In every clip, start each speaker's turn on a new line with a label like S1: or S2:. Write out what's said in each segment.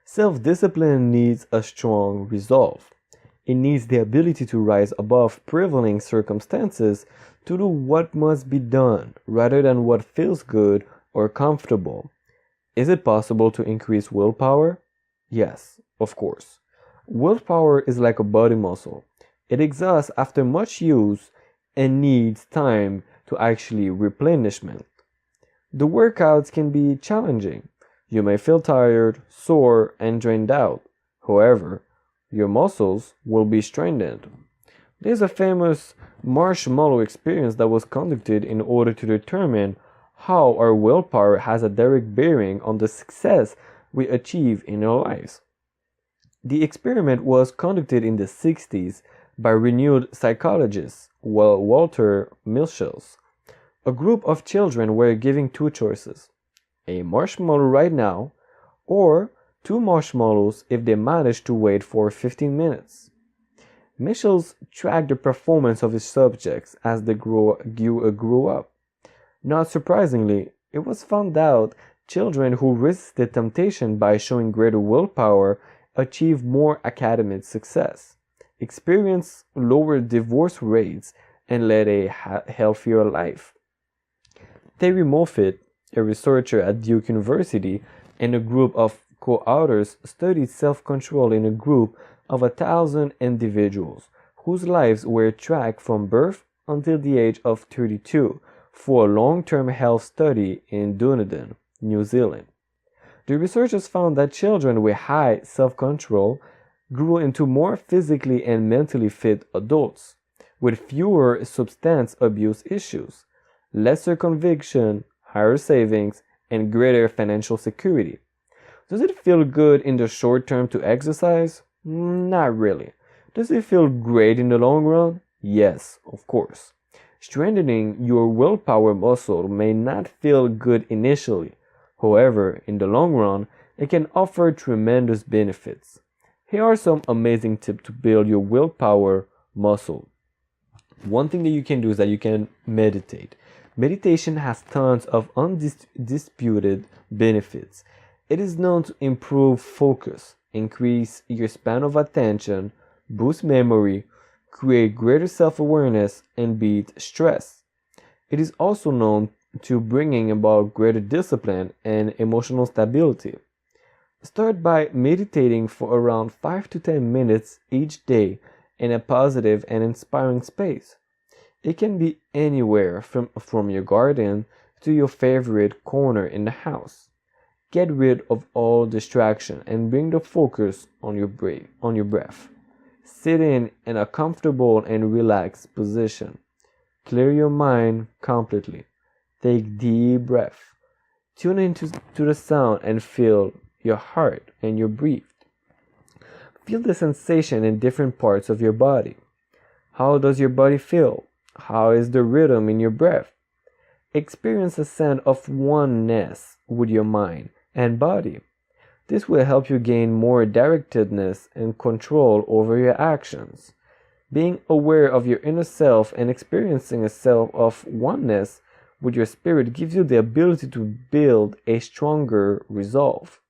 S1: Self-discipline needs a strong resolve. It needs the ability to rise above prevailing circumstances to do what must be done rather than what feels good or comfortable. Is it possible to increase willpower? Yes, of course. Willpower is like a body muscle. It exhausts after much use and needs time to actually replenishment. The workouts can be challenging. You may feel tired, sore, and drained out. However, your muscles will be strengthened. There's a famous marshmallow experience that was conducted in order to determine how our willpower has a direct bearing on the success we achieve in our lives. The experiment was conducted in the 60s by renowned psychologist Walter Mischel. A group of children were given two choices: a marshmallow right now, or two marshmallows if they managed to wait for 15 minutes. Mischel tracked the performance of his subjects as they grew up. Not surprisingly, it was found out children who resisted temptation by showing greater willpower achieved more academic success, experienced lower divorce rates, and led a healthier life. Terry Moffitt, a researcher at Duke University, and a group of co-authors studied self-control in a group of 1,000 individuals whose lives were tracked from birth until the age of 32 for a long-term health study in Dunedin, New Zealand. The researchers found that children with high self-control grew into more physically and mentally fit adults, with fewer substance abuse issues, lesser conviction, higher savings, and greater financial security. Does it feel good in the short term to exercise? Not really. Does it feel great in the long run? Yes, of course. Strengthening your willpower muscle may not feel good initially. However, in the long run, it can offer tremendous benefits. Here are some amazing tips to build your willpower muscle. One thing that you can do is that you can meditate. Meditation has tons of undisputed benefits. It is known to improve focus, increase your span of attention, boost memory, create greater self-awareness, and beat stress. It is also known to bringing about greater discipline and emotional stability. Start by meditating for around 5 to 10 minutes each day in a positive and inspiring space. It can be anywhere from your garden to your favorite corner in the house. Get rid of all distraction and bring the focus on your breath. Sit in a comfortable and relaxed position. Clear your mind completely. Take deep breath. Tune into the sound and feel your heart and your breath. Feel the sensation in different parts of your body. How does your body feel? How is the rhythm in your breath? Experience a sense of oneness with your mind and body. This will help you gain more directedness and control over your actions. Being aware of your inner self and experiencing a self of oneness with your spirit gives you the ability to build a stronger resolve.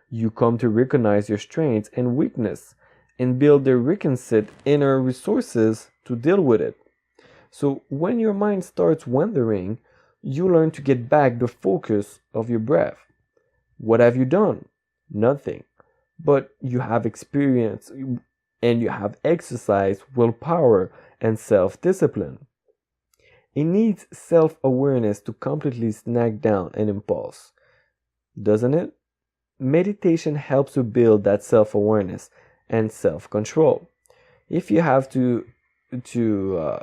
S1: You come to recognize your strengths and weakness and build the requisite inner resources to deal with it. So when your mind starts wandering, you learn to get back the focus of your breath. What have you done? Nothing. But you have experience and you have exercised willpower and self-discipline. It needs self-awareness to completely snag down an impulse, doesn't it? Meditation helps you build that self-awareness and self-control. If you have to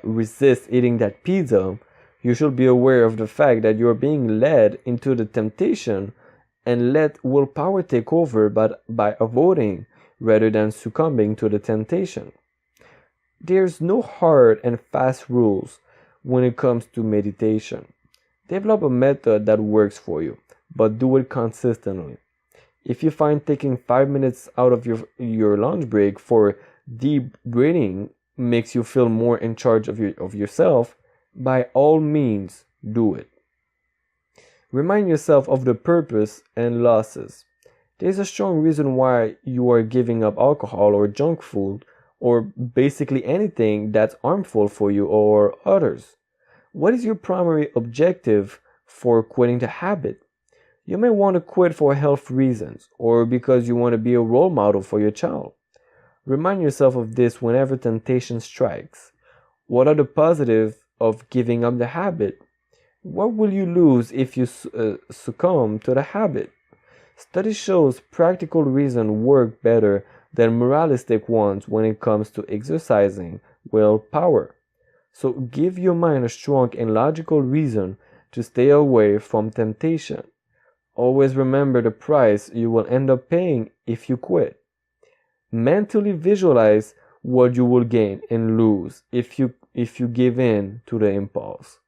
S1: resist eating that pizza, you should be aware of the fact that you're being led into the temptation and let willpower take over by avoiding rather than succumbing to the temptation. There's no hard and fast rules when it comes to meditation. Develop a method that works for you, but do it consistently. If you find taking 5 minutes out of your lunch break for deep breathing makes you feel more in charge of yourself, by all means do it. Remind yourself of the purpose and losses. There's a strong reason why you are giving up alcohol or junk food or basically anything that's harmful for you or others. What is your primary objective for quitting the habit? You may want to quit for health reasons or because you want to be a role model for your child. Remind yourself of this whenever temptation strikes. What are the positives of giving up the habit? What will you lose if you succumb to the habit? Study shows practical reasons work better than moralistic ones when it comes to exercising willpower. So give your mind a strong and logical reason to stay away from temptation. Always remember the price you will end up paying if you quit. Mentally visualize what you will gain and lose if you give in to the impulse.